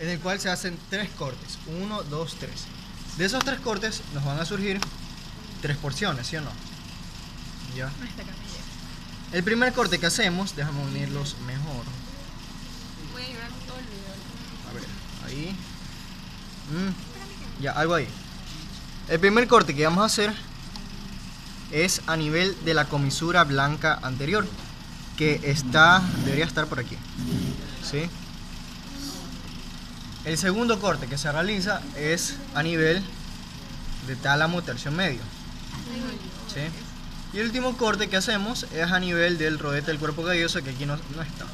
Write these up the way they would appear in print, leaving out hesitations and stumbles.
en el cual se hacen 3 cortes. 1, 2, 3. De esos 3 cortes nos van a surgir 3 porciones, ¿sí o no? ¿Ya? El primer corte que hacemos, déjame unirlos mejor. Voy a llevar todo el video. A ver, ahí. Ya, algo ahí. El primer corte que vamos a hacer es a nivel de la comisura blanca anterior, que debería estar por aquí. ¿Sí? El segundo corte que se realiza es a nivel de tálamo tercio medio. ¿Sí? Y el último corte que hacemos es a nivel del rodete del cuerpo calloso, que aquí no está.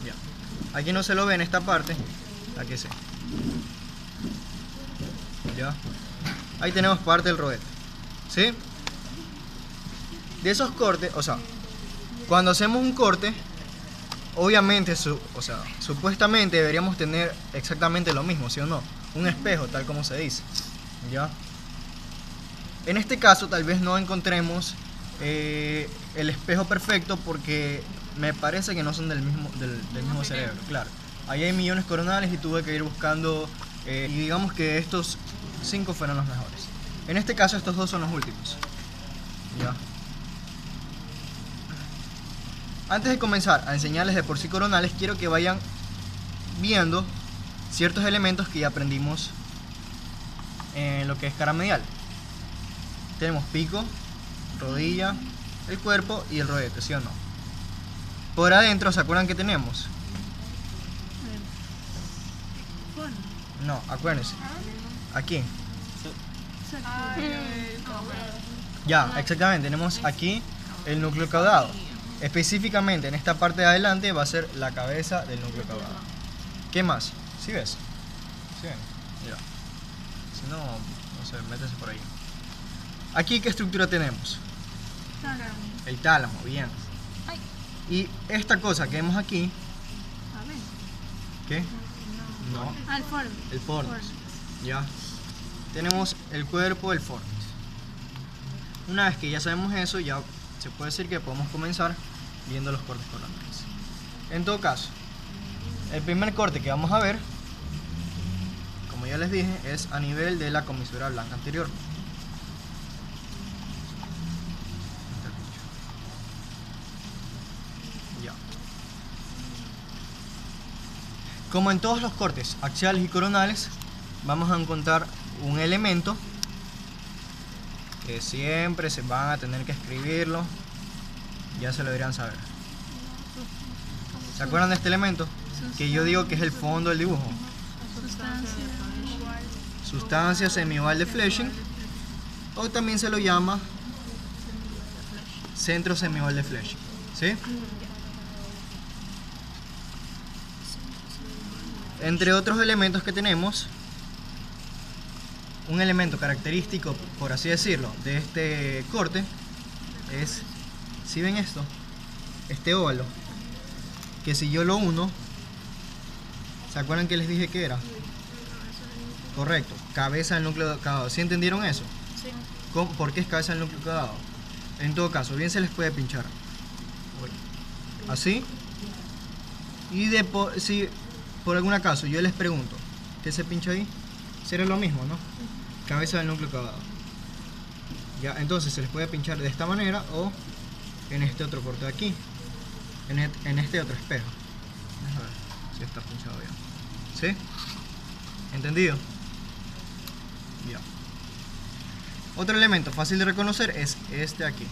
Ya. Aquí no se lo ve en esta parte. Aquí sí. Ya. Ahí tenemos parte del rodete. ¿Sí? De esos cortes, o sea, cuando hacemos un corte, obviamente, supuestamente deberíamos tener exactamente lo mismo, ¿sí o no? Un espejo, tal como se dice. ¿Ya? En este caso, tal vez no encontremos el espejo perfecto, porque me parece que no son del mismo cerebro, claro. Ahí hay millones coronales y tuve que ir buscando, y digamos que estos 5 fueron los mejores. En este caso, estos 2 son los últimos. ¿Ya? Antes de comenzar a enseñarles de por sí coronales, quiero que vayan viendo ciertos elementos que ya aprendimos en lo que es cara medial. Tenemos pico, rodilla, el cuerpo y el rodete, ¿sí o no? Por adentro, ¿se acuerdan que tenemos? No, acuérdense. Aquí. Ya, exactamente. Tenemos aquí el núcleo caudado. Específicamente en esta parte de adelante va a ser la cabeza del núcleo caudado. ¿Qué más? ¿Sí ves? ¿Sí ven? Ya. Si no, no sé, métese por ahí. Aquí, ¿qué estructura tenemos? El tálamo, bien. Y esta cosa que vemos aquí, ¿qué? No. El fornix. Ya. Tenemos el cuerpo, el fornix. Una vez que ya sabemos eso, ya se puede decir que podemos comenzar viendo los cortes coronales. En todo caso, el primer corte que vamos a ver, como ya les dije, es a nivel de la comisura blanca anterior. Ya. Como en todos los cortes axiales y coronales, vamos a encontrar un elemento que siempre se van a tener que escribirlo. Ya se lo deberían saber. ¿Se acuerdan de este elemento? Que yo digo que es el fondo del dibujo. Sustancia semioval de Flesching, o también se lo llama centro semioval de Flesching. ¿Sí? Entre otros elementos que tenemos, un elemento característico, por así decirlo, de este corte es, si ven esto, este óvalo, que si yo lo uno, ¿se acuerdan que les dije que era? Correcto, cabeza del núcleo caudado. ¿Sí entendieron eso? Sí. ¿Por qué es cabeza del núcleo caudado? En todo caso, bien se les puede pinchar así, y si por algún caso yo les pregunto ¿qué se pincha ahí? Será lo mismo, ¿no? Cabeza del núcleo caudado. Ya, entonces se les puede pinchar de esta manera o en este otro corte de aquí, en este otro espejo. Vamos a ver si está pinchado bien. ¿Sí? ¿Entendido? Ya. Otro elemento fácil de reconocer es este aquí.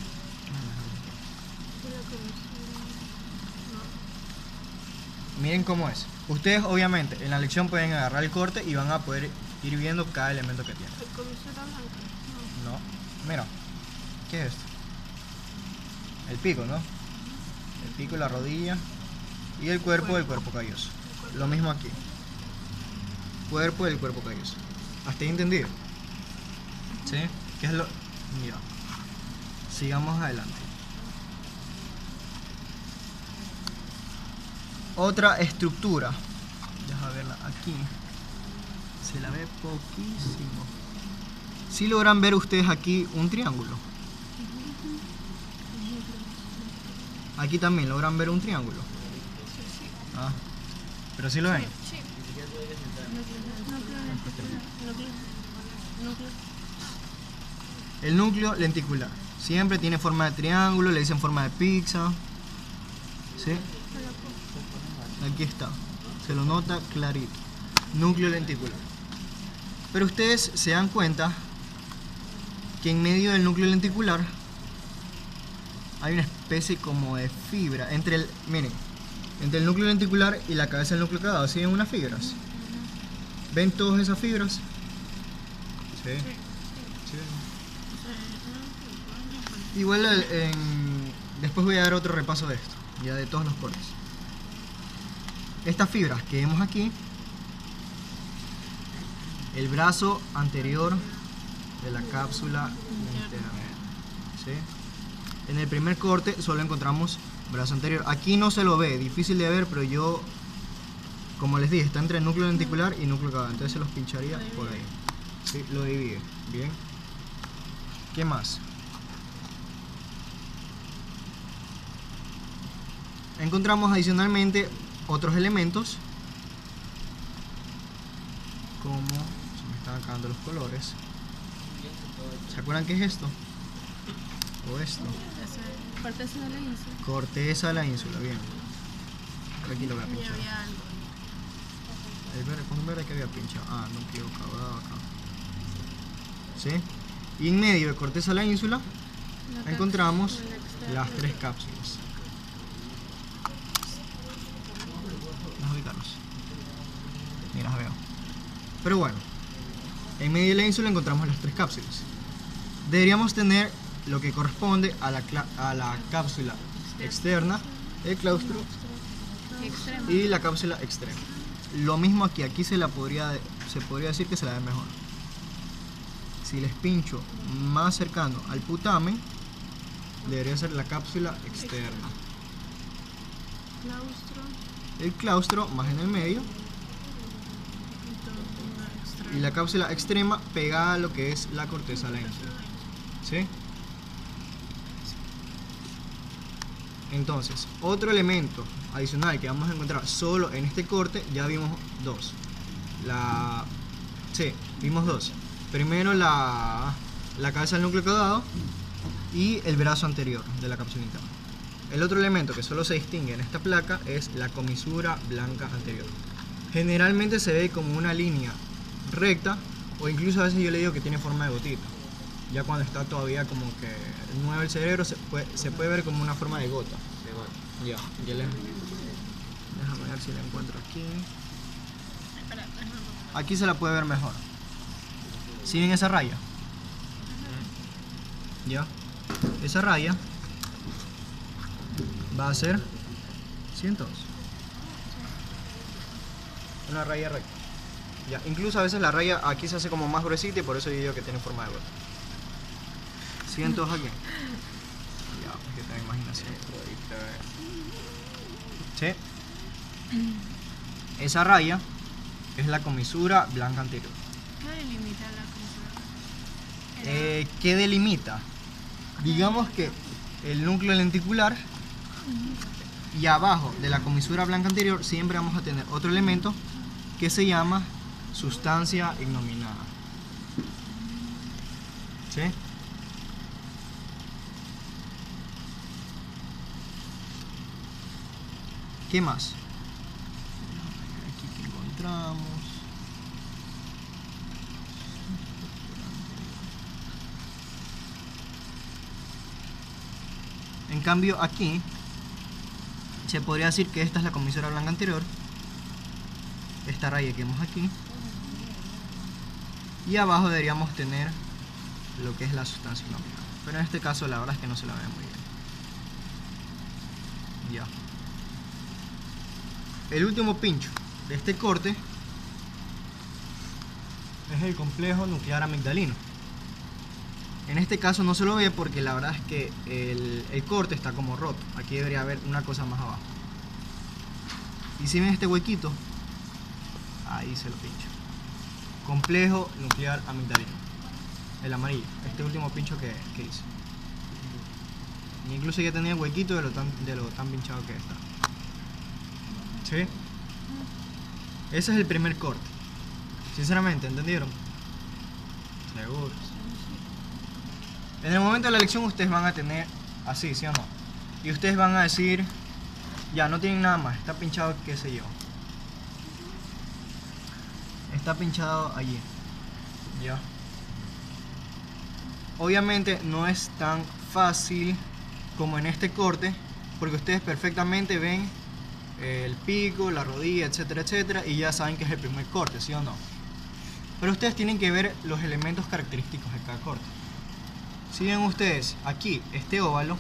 Miren cómo es. Ustedes obviamente en la lección pueden agarrar el corte y van a poder ir viendo cada elemento que tiene. No, mira, ¿qué es esto? El pico, ¿no? El pico, la rodilla y el cuerpo del cuerpo calloso. Lo mismo aquí. Cuerpo del cuerpo calloso. ¿Hasta ahí entendido? ¿Sí? ¿Qué es lo...? Mira. Sigamos adelante. Otra estructura. Déjame verla aquí. Se la ve poquísimo. Si logran ver ustedes aquí un triángulo. Aquí también logran ver un triángulo. Ah, pero si lo ven. El núcleo lenticular. Siempre tiene forma de triángulo, le dicen forma de pizza. ¿Sí? Aquí está. Se lo nota clarito. Núcleo lenticular. Pero ustedes se dan cuenta que en medio del núcleo lenticular hay una especie como de fibra entre el, miren, entre el núcleo lenticular y la cabeza del núcleo clavado. ¿Sí ven unas fibras? ¿Ven todas esas fibras? Sí. ¿Sí ven? Igual después voy a dar otro repaso de esto, ya de todos los cortes. Estas fibras que vemos aquí, el brazo anterior de la cápsula interna. ¿Sí? En el primer corte solo encontramos brazo anterior. Aquí no se lo ve, difícil de ver, pero yo, como les dije, está entre el núcleo lenticular y núcleo clavado. Entonces se los pincharía por ahí. ¿Sí? Lo divide. Bien. ¿Qué más? Encontramos adicionalmente otros elementos, como, se me están acabando los colores. ¿Se acuerdan qué es esto? O esto. Corteza de la ínsula. Corteza de la ínsula, bien. Aquí lo voy a pinchar. El verde, con verde que había pinchado. Ah, núcleo caudado acá. ¿Sí? Y en medio de corteza de la ínsula encontramos las tres cápsulas. Vamos a ubicarlos. Ni las veo. Pero bueno, en medio de la ínsula encontramos las tres cápsulas. Deberíamos tener lo que corresponde a la cápsula externa, el claustro y la cápsula extrema. Lo mismo aquí, se podría decir que se la ve mejor. Si les pincho más cercano al putamen, debería ser la cápsula externa. El claustro más en el medio y la cápsula extrema pegada a lo que es la corteza de la ínsula. ¿Sí? Entonces, otro elemento adicional que vamos a encontrar solo en este corte, ya vimos dos. Vimos dos. Primero la cabeza del núcleo caudado y el brazo anterior de la cápsula interna. El otro elemento que solo se distingue en esta placa es la comisura blanca anterior. Generalmente se ve como una línea recta, o incluso a veces yo le digo que tiene forma de gotita. Ya cuando está todavía como que nuevo el cerebro, se puede ver como una forma de gota. Ya déjame ver si la encuentro aquí. Aquí se la puede ver mejor. ¿Sí ven esa raya? Ya. Esa raya va a ser 102. Una raya recta. Ya. Incluso a veces la raya aquí se hace como más gruesita y por eso yo digo que tiene forma de gota. 102 aquí. Ya, es que tengo imaginación. ¿Sí? Esa raya es la comisura blanca anterior. ¿Qué delimita la comisura? ¿Qué delimita? Digamos que el núcleo lenticular y abajo de la comisura blanca anterior siempre vamos a tener otro elemento que se llama sustancia ignominada. ¿Sí? ¿Qué más? Aquí que encontramos. En cambio aquí se podría decir que esta es la comisura blanca anterior, esta raya que vemos aquí, y abajo deberíamos tener lo que es la sustancia ignominada. Pero en este caso la verdad es que no se la ve muy bien. Ya. El último pincho de este corte es el complejo nuclear amigdalino. En este caso no se lo ve porque la verdad es que el corte está como roto. Aquí debería haber una cosa más abajo. Y si ven este huequito, ahí se lo pincho. Complejo nuclear amigdalino. El amarillo, este último pincho que hice. Y incluso ya tenía el huequito de lo tan pinchado que está. ¿Sí? Ese es el primer corte. Sinceramente, ¿entendieron? Seguros. En el momento de la elección ustedes van a tener así, ¿sí o no? Y ustedes van a decir, ya, no tienen nada más, está pinchado, qué sé yo. Está pinchado allí. Ya. Obviamente no es tan fácil como en este corte, porque ustedes perfectamente ven el pico, la rodilla, etcétera, etcétera, y ya saben que es el primer corte, ¿sí o no? Pero ustedes tienen que ver los elementos característicos de cada corte. Si ven ustedes aquí este óvalo,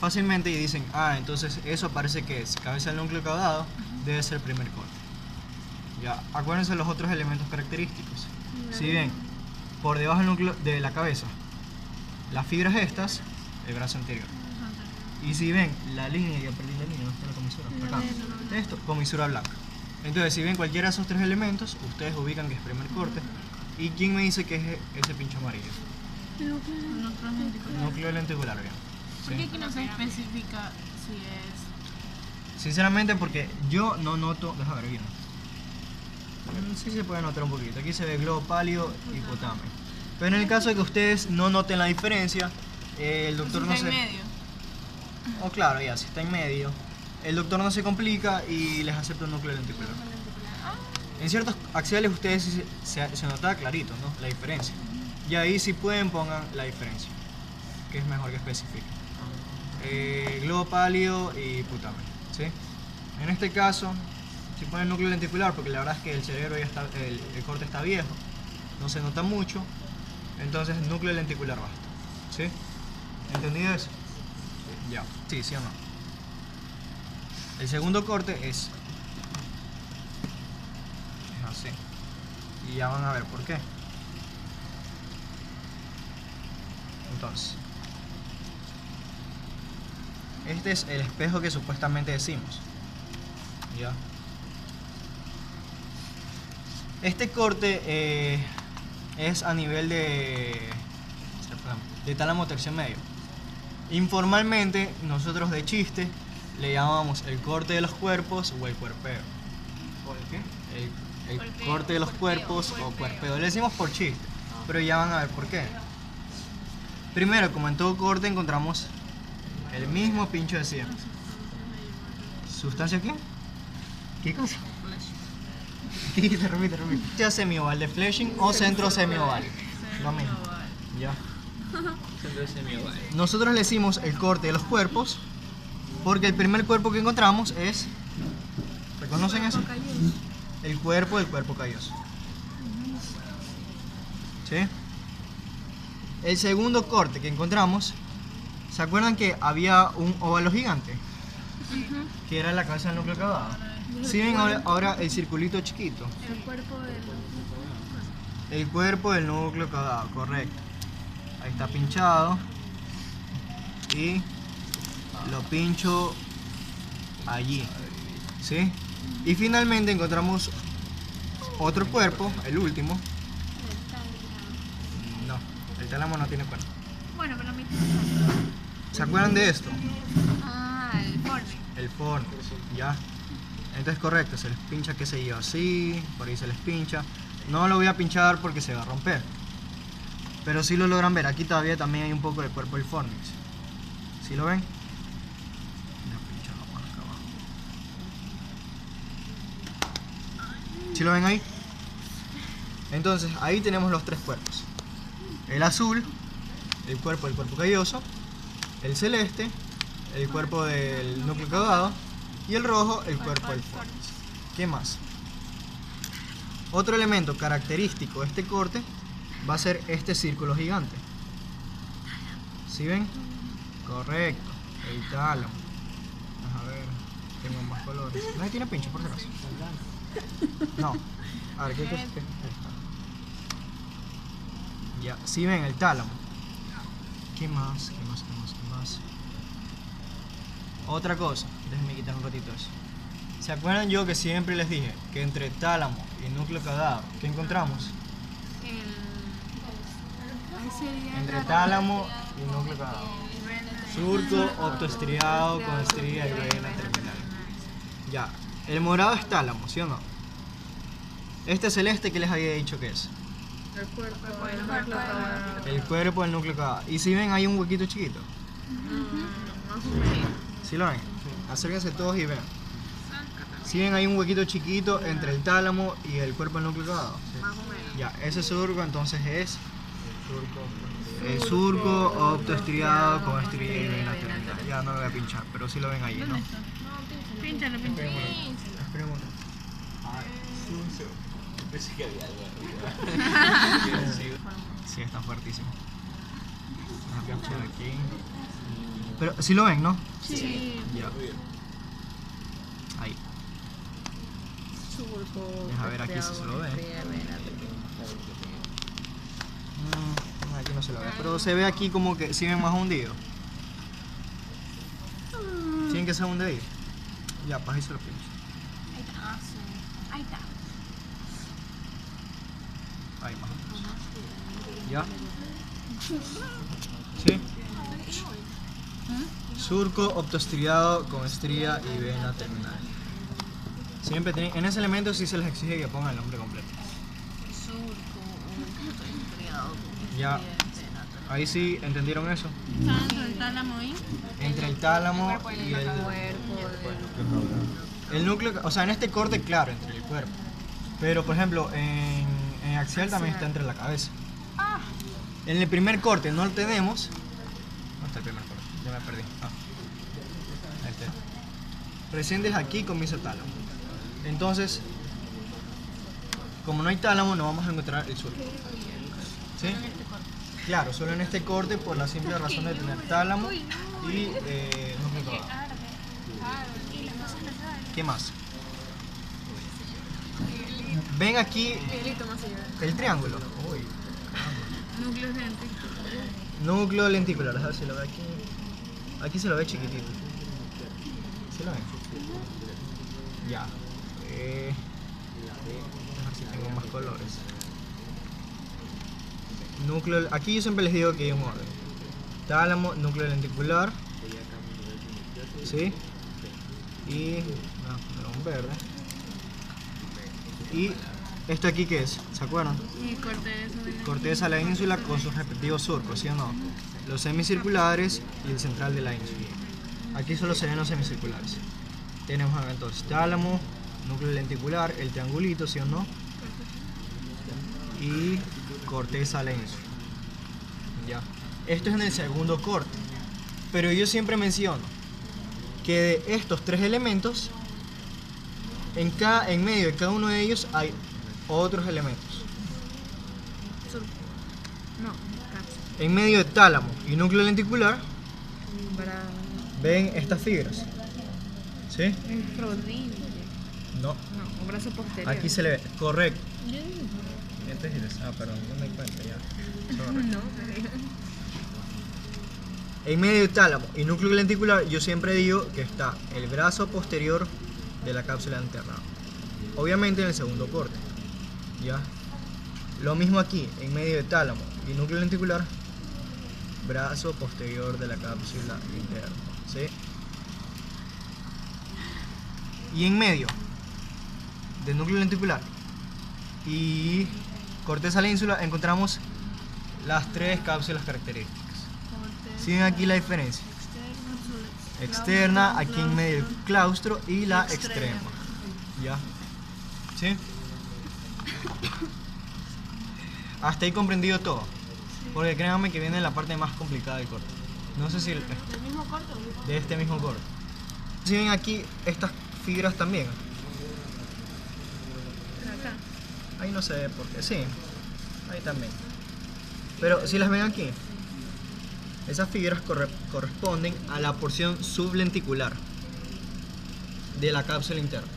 fácilmente y dicen, ah, entonces eso parece que es cabeza del núcleo caudado, debe ser el primer corte. Ya, acuérdense los otros elementos característicos. Si ven, por debajo del núcleo de la cabeza, las fibras estas, el brazo anterior. Y si ven la línea, ya perdí la línea, ¿dónde está la comisura? Acá. Esto, comisura blanca. Entonces, si ven cualquiera de esos tres elementos, ustedes ubican que es primer corte. ¿Y quién me dice que es ese pincho amarillo? Núcleo lenticular, bien. ¿Por qué aquí no se especifica si es? Sinceramente, porque yo no noto. Deja ver bien. Sí se puede notar un poquito. Aquí se ve globo pálido y hipotálamo. Pero en el caso de que ustedes no noten la diferencia, el doctor no está se. en medio. Oh, claro, ya, si está en medio, el doctor no se complica y les acepta un núcleo lenticular. En ciertos axiales ustedes se nota clarito, ¿no? La diferencia. Y ahí si pueden pongan la diferencia, que es mejor que especifiquen. Globo pálido y putamen, ¿sí? En este caso, si ponen núcleo lenticular, porque la verdad es que el cerebro ya está, el corte está viejo, no se nota mucho, entonces núcleo lenticular basta, ¿sí? ¿Entendido eso? Ya, sí, sí o no. El segundo corte es así. Y ya van a ver por qué. Entonces, este es el espejo que supuestamente decimos. Ya. Este corte es a nivel de tálamo tercio medio. Informalmente, nosotros de chiste le llamamos el corte de los cuerpos o el cuerpeo. ¿O el qué? El corte de los cuerpos o cuerpeo. Le decimos por chiste, pero ya van a ver por qué. Primero, como en todo corte, encontramos el mismo pincho de siempre. ¿Sustancia qué? ¿Qué cosa? Repite. Ya semioval de fleshing o centro semioval. Lo mismo. Ya. Nosotros le decimos el corte de los cuerpos porque el primer cuerpo que encontramos es, ¿reconocen eso? El cuerpo del cuerpo calloso. ¿Sí? El segundo corte que encontramos, ¿se acuerdan que había un óvalo gigante? Que era la cabeza del núcleo caudado. ¿Sí ven ahora el circulito chiquito? El cuerpo del núcleo caudado, correcto. Ahí está pinchado. Y lo pincho allí. ¿Sí? Y finalmente encontramos otro cuerpo, el último. No, el tálamo no tiene cuerpo. Bueno, pero mi... ¿Se acuerdan de esto? Ah, el fornix. El fornix, ya. Entonces correcto, se les pincha, qué sé yo, así, por ahí se les pincha. No lo voy a pinchar porque se va a romper. Pero si lo logran ver, aquí todavía también hay un poco de cuerpo del fornix. ¿Sí lo ven? Voy a pincharlo más acá abajo. ¿Sí lo ven ahí? Entonces, ahí tenemos los tres cuerpos. El azul, el cuerpo del cuerpo calloso. El celeste, el cuerpo del núcleo caudado. Y el rojo, el cuerpo del fornix. ¿Qué más? Otro elemento característico de este corte va a ser este círculo gigante. ¿Sí ven? Correcto, el tálamo. A ver, tengo más colores. ¿Nadie tiene pincho por si acaso? No. A ver, ¿qué cosa? Ya, ¿sí ven el tálamo? ¿Qué más? ¿Qué más? Otra cosa, déjenme quitar un ratito eso. ¿Se acuerdan yo que siempre les dije que entre tálamo y núcleo caudado, ¿qué encontramos? Entre tálamo y núcleo caudado. Surco optoestriado con estría y vena terminal. Ya, El morado es tálamo, ¿sí o no? Este celeste, ¿qué les había dicho que es? El cuerpo, el núcleo caudal. El cuerpo del núcleo caudal. Y si ven, hay un huequito chiquito. Más o menos. ¿Sí lo ven? Acérquense todos y vean. Si ven, hay un huequito chiquito entre el tálamo y el cuerpo del núcleo caudal. Más o menos. Ya, ese surco entonces es el surco optoestriado con estría y vena terminal. Ya no lo voy a pinchar, pero sí lo ven ahí, ¿no? Pínchalo, pínchalo. Esperemos. Pensé que había algo arriba. Sí, está fuertísimo. Vamos a pinchar aquí. Pero sí lo ven, ¿no? Sí. Ya. Ahí. Surco. Deja ver aquí si se lo ve. Aquí no se lo ve, pero se ve aquí como que siguen más hundido. ¿Siguen que se hunde ahí? Ya, pues ahí se lo pincho. Ahí está. Ahí está. Ahí más o menos. ¿Ya? ¿Sí? Surco optoestriado con estría y vena terminal. Siempre tienen, en ese elemento sí se les exige que pongan el nombre completo. Ya. Ahí sí, ¿entendieron eso? Tanto el tálamo ahí. Entre el tálamo y el núcleo, o sea, en este corte, claro, entre el cuerpo. Pero, por ejemplo, en axial también está entre la cabeza. En el primer corte no lo tenemos. ¿Dónde está el primer corte? Ya me perdí. Ahí está. Recién desde aquí comienza el tálamo. Entonces, como no hay tálamo, no vamos a encontrar el surco. ¿Sí? Claro, solo en este corte por la simple razón de tener tálamo y núcleo caudal. ¿Qué más? Ven aquí el triángulo. Uy. Núcleo lenticular. Núcleo lenticular, a ver si lo ve aquí. Aquí se lo ve chiquitito. ¿Sí lo ven? Ya. A ver si tengo más colores. Núcleo, aquí yo siempre les digo que hay un orden. Tálamo, núcleo lenticular. ¿Sí? Y un verde. Y esto aquí, ¿qué es? ¿Se acuerdan? Y Corteza de la ínsula con sus respectivos surcos, ¿sí o no? Los semicirculares y el central de la ínsula. Aquí solo se ven los semicirculares. Tenemos acá entonces tálamo, núcleo lenticular, el triangulito, ¿sí o no? Y corteza de la ínsula. Ya. Esto es en el segundo corte. Pero yo siempre menciono que de estos tres elementos, en medio de cada uno de ellos hay otros elementos. No, En medio de tálamo y núcleo lenticular, ven estas fibras. ¿Sí? el rodillo. No. No, un brazo posterior. Aquí se le ve. Correcto. Perdón, no me di cuenta ya. Sorry. No, En medio de tálamo y núcleo lenticular, yo siempre digo que está el brazo posterior de la cápsula interna. Obviamente en el segundo corte. ¿Ya? Lo mismo aquí, en medio de tálamo y núcleo lenticular, brazo posterior de la cápsula interna. ¿Sí? Y en medio del núcleo lenticular y corteza de la ínsula encontramos las tres cápsulas características. ¿Sí ven aquí la diferencia? Externa, aquí en medio del claustro, y la extrema. ¿Ya? ¿Sí? Hasta ahí comprendido todo. Porque créanme que viene la parte más complicada del corte. No sé si ¿Del mismo corte? de este mismo corte. ¿Sí ven aquí estas fibras también? acá. Ahí no se ve por qué. Sí, ahí también. Pero si las ven aquí, esas fibras corresponden a la porción sublenticular de la cápsula interna.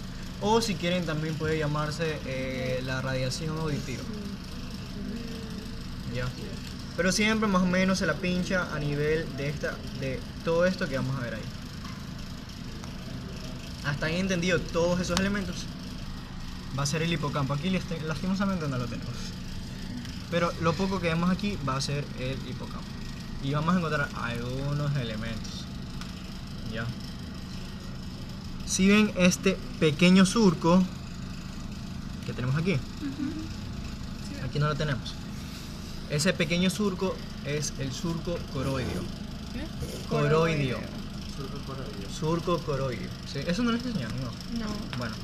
O si quieren también puede llamarse la radiación auditiva. ¿Ya? Pero siempre más o menos se la pincha a nivel de todo esto que vamos a ver ahí. Hasta ahí entendido todos esos elementos. Va a ser el hipocampo. Aquí lastimosamente no lo tenemos. Pero lo poco que vemos aquí va a ser el hipocampo. Y vamos a encontrar algunos elementos. ¿Ya? Si ven este pequeño surco que tenemos aquí, aquí no lo tenemos. Ese pequeño surco es el surco coroideo. Coroideo. Surco coroideo. ¿Sí? ¿Eso no les enseñaron? No. No. Bueno.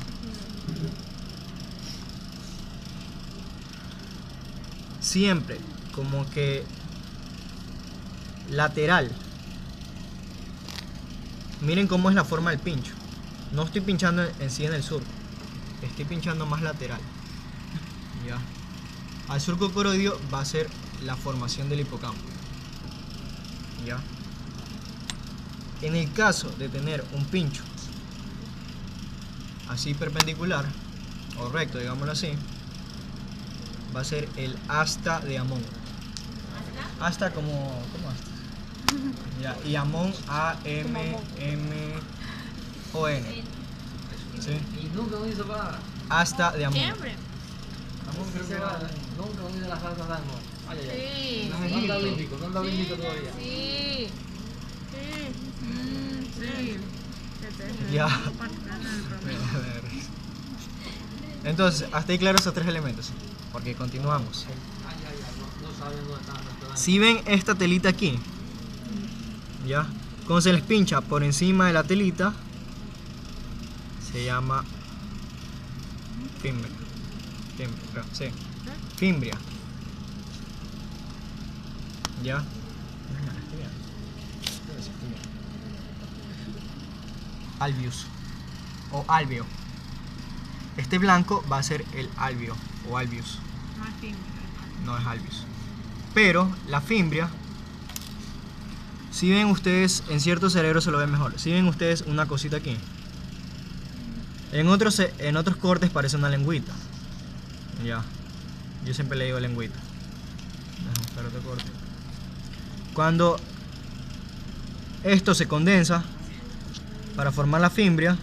Siempre como que lateral. Miren cómo es la forma del pincho. No estoy pinchando en sí en el surco. Estoy pinchando más lateral. Ya. Al surco coroideo va a ser la formación del hipocampo. Ya. En el caso de tener un pincho así perpendicular o recto, digámoslo así, va a ser el asta de Amón. Asta como asta. Ya, y Amón A-M-M-O-N. ¿Sí? Y nunca me hizo para. Asta de Amón. Siempre. Amón creo que va. Nunca me hizo las salsas de Amón. Ay, ay, ay. Sí. No anda olímpico, no anda olímpico todavía. Sí. Sí. Ya. Entonces, hasta ahí claro esos tres elementos. Porque continuamos. Ay, ay, ay, no saben dónde están las cosas. Si ven esta telita aquí, ya, cuando se les pincha por encima de la telita, se llama fimbria. Fimbria, sí. Fimbria. Ya. Albius o albio. Este blanco va a ser el albio o albius. No es albius. Pero la fimbria, si ven ustedes, en ciertos cerebros se lo ven mejor. Si ven ustedes una cosita aquí. En otros cortes parece una lengüita. Ya. Yo siempre le digo lengüita. Déjame buscar otro corte. Cuando esto se condensa para formar la fimbria,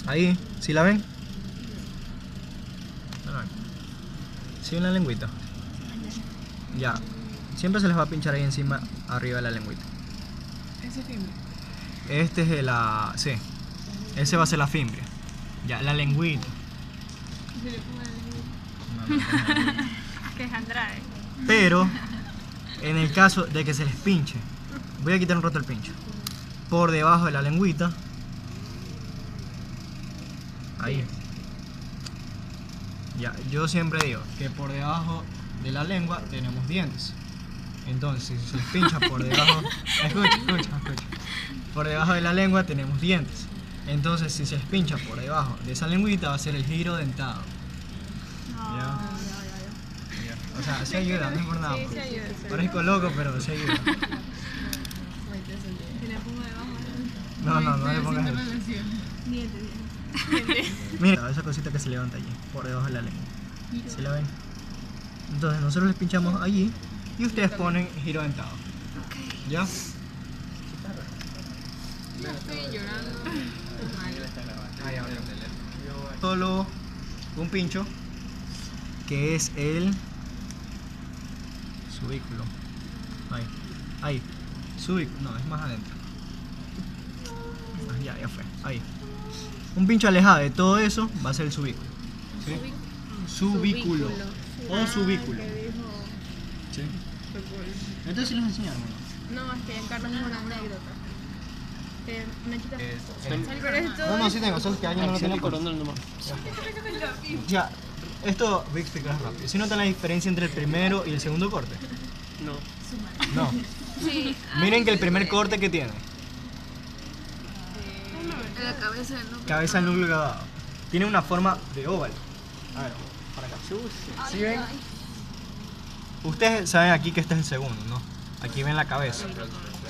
ahí, ¿sí la ven? ¿Sí ven la lengüita? Ya. Siempre se les va a pinchar ahí encima, arriba de la lengüita. Ese fimbria. Este es el... sí. Ese va a ser la fimbria. Ya, la lengüita. Se le pongo la No. Que es Andrade. Pero, en el caso de que se les pinche, voy a quitar un rato el pincho. Por debajo de la lengüita. Ahí. Ya, yo siempre digo que por debajo de la lengua tenemos dientes. Entonces, si se les pincha por debajo... Escucha. Por debajo de la lengua tenemos dientes. Entonces, si se les pincha por debajo de esa lengüita, va a ser el giro dentado. ¿Ya? O sea, se ayuda, no es por nada. Sí, se ayuda. Parezco loco, pero se ayuda. Si le pongo debajo. No le pongas eso. Dientes. Mira, esa cosita que se levanta allí, por debajo de la lengua. ¿Sí la ven? Entonces nosotros les pinchamos allí y ustedes ponen giro dentado. ¿Ya? Estoy llorando. Solo un pincho que es el subículo. Ahí. Subículo, no, es más adentro. Ya fue. Ahí. Un pincho alejado de todo eso va a ser el subículo. ¿Sí? Subículo. O subículo. ¿Sí? Entonces sí les enseñaron, ¿no? No, es que Carlos es una anécdota. Nachita. No, sí tengo, solo que alguien no lo tiene coronel nomás. Ya, esto voy a explicar rápido. ¿Sí notan la diferencia entre el primero y el segundo corte? No. Sí. Miren que el primer corte que tiene, La cabeza del núcleo. cabeza del núcleo grabado, tiene una forma de óvalo. A ver, para acá. ¿Sí ven? Ustedes saben aquí que este es el segundo, ¿no? Aquí ven la cabeza.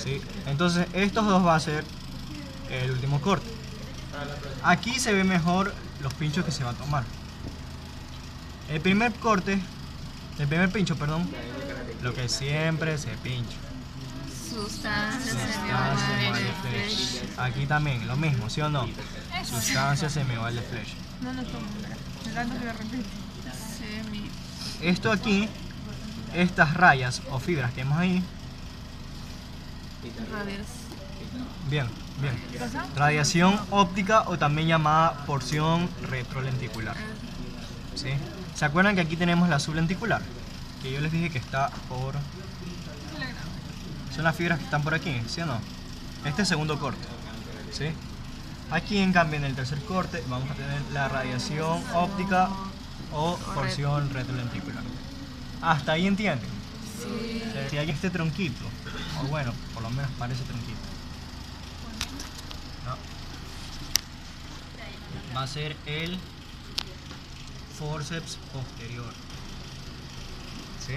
¿Sí? Entonces estos dos va a ser el último corte. Aquí se ve mejor los pinchos que se va a tomar. El primer pincho, perdón, lo que siempre se pincha. Sustancia Sustancia semiótica de flecha. Aquí también, lo mismo, ¿sí o no? Sustancia semival de flecha. No nos tomo, me encanta que lo repite. Semi. Esto aquí, estas rayas o fibras que vemos ahí, Radios. bien, Bien. Radiación óptica o también llamada porción retrolenticular. ¿Sí? ¿Se acuerdan que aquí tenemos la sublenticular? Que yo les dije que está por... Son las fibras que están por aquí, ¿sí o no? Este es segundo corte. ¿Sí? Aquí en cambio en el tercer corte vamos a tener la radiación óptica o porción retrolenticular. ¿Hasta ahí entienden? Sí. Si hay este tronquito, o bueno, por lo menos parece tronquito. No. Va a ser el forceps posterior. ¿Sí?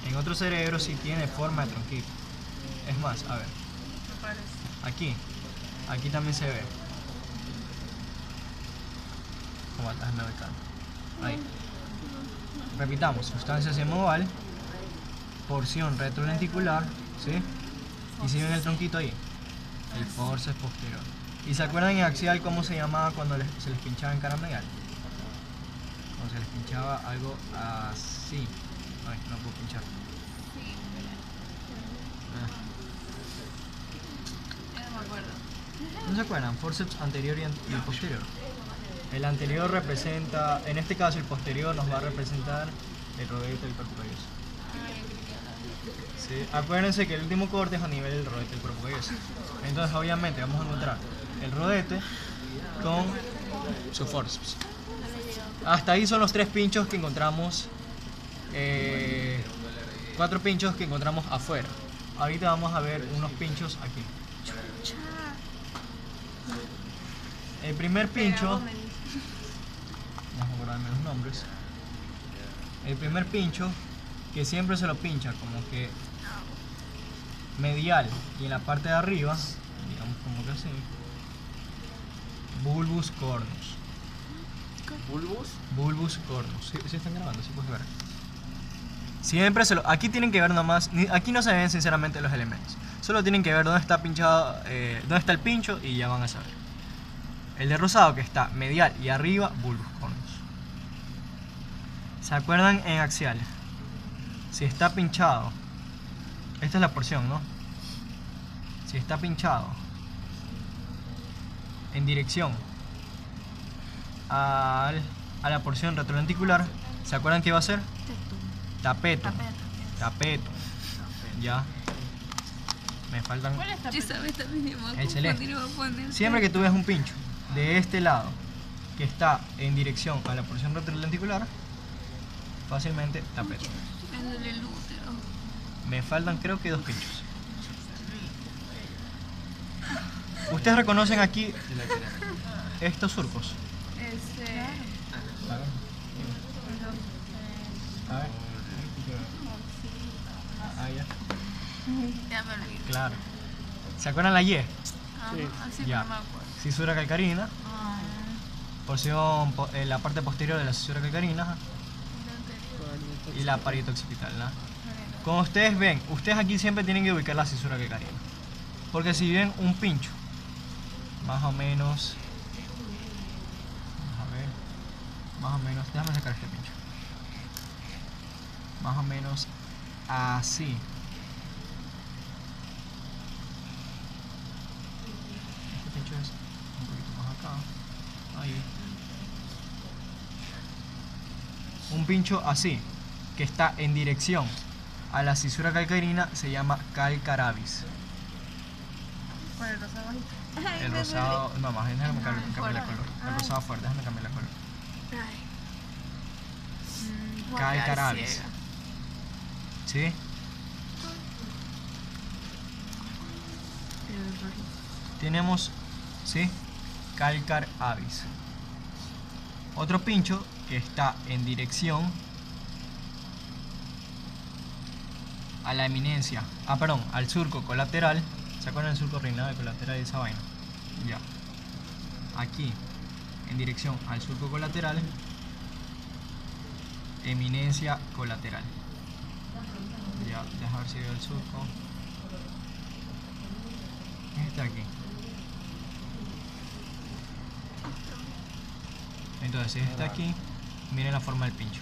En otro cerebro sí tiene forma de tronquito. Es más, a ver, Me parece. aquí también se ve. ¿Cómo estás ubicando? Ahí. Repitamos, sustancia semoval, porción retrolenticular, ¿sí? Y si ven el tronquito ahí, el forceps posterior. ¿Y se acuerdan en axial cómo se llamaba cuando se les pinchaba en cara medial? Cuando se les pinchaba algo así. Ay, no puedo pinchar. Ya no me acuerdo. ¿No se acuerdan? Forceps anterior y el posterior. El anterior representa, en este caso el posterior nos va a representar el rodete del cuerpo calloso. ¿Sí? Acuérdense que el último corte es a nivel del rodete del cuerpo calloso. Entonces obviamente vamos a encontrar el rodete con su forceps. Hasta ahí son los 3 pinchos que encontramos, 4 pinchos que encontramos afuera. Ahorita vamos a ver unos pinchos aquí. El primer pincho, vamos a acordarme los nombres. El primer pincho, que siempre se lo pincha como que medial y en la parte de arriba, digamos como que así, bulbus cornus. ¿Bulbus? Bulbus cornus. ¿Sí están grabando? ¿Sí puedes ver? Siempre se lo... Aquí tienen que ver nomás... Aquí no se ven sinceramente los elementos. Solo tienen que ver dónde está pinchado, dónde está el pincho y ya van a saber. El de rosado que está medial y arriba, bulbus cornus. ¿Se acuerdan en axial? Si está pinchado, esta es la porción, ¿no? Si está pinchado en dirección a la porción retrolenticular, ¿se acuerdan qué va a ser? Tapeto. Tapeto. Ya. Me faltan... ¿Cuál es esta? Yo sabes también El celeste. Siempre que tú ves un pincho de este lado que está en dirección a la porción retrolenticular, fácilmente tapeto. En el útero. Me faltan creo que 2 pinchos. ¿Ustedes reconocen aquí estos surcos? A ver. Ah, ya. Ya me olvidé. Claro. ¿Se acuerdan la Y? Así Ya. no me acuerdo. Cisura calcarina. Porción, la parte posterior de la cisura calcarina. Y la parieto occipital, ¿no? Como ustedes ven, ustedes aquí siempre tienen que ubicar la cisura calcarina. Porque si ven un pincho, más o menos... Vamos a ver. Más o menos... Déjame sacar este pincho. Más o menos así. Este pincho es un poquito más acá. Ahí. Un pincho así, que está en dirección a la cisura calcarina, se llama calcaravis. Con el rosado bajito. El rosado, no más, déjame cambiar el color. El rosado fuerte, déjame cambiar el color. Calcaravis. ¿Sí? Tenemos, ¿sí? Calcar avis. Otro pincho que está en dirección a la eminencia, perdón, al surco colateral. ¿Se acuerdan del surco reinado colateral y esa vaina? Ya. Aquí, en dirección al surco colateral, eminencia colateral. Ya, deja ver si veo el surco. Este aquí. Entonces, si está aquí, miren la forma del pincho.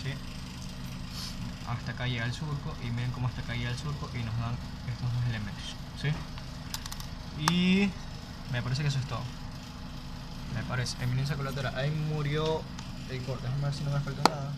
¿Sí? hasta acá llega el surco y miren cómo hasta acá llega el surco y nos dan estos dos elementos, ¿sí? Y me parece que eso es todo. Me parece. Eminencia colateral. Ahí murió el corte. Déjame ver si no me falta nada.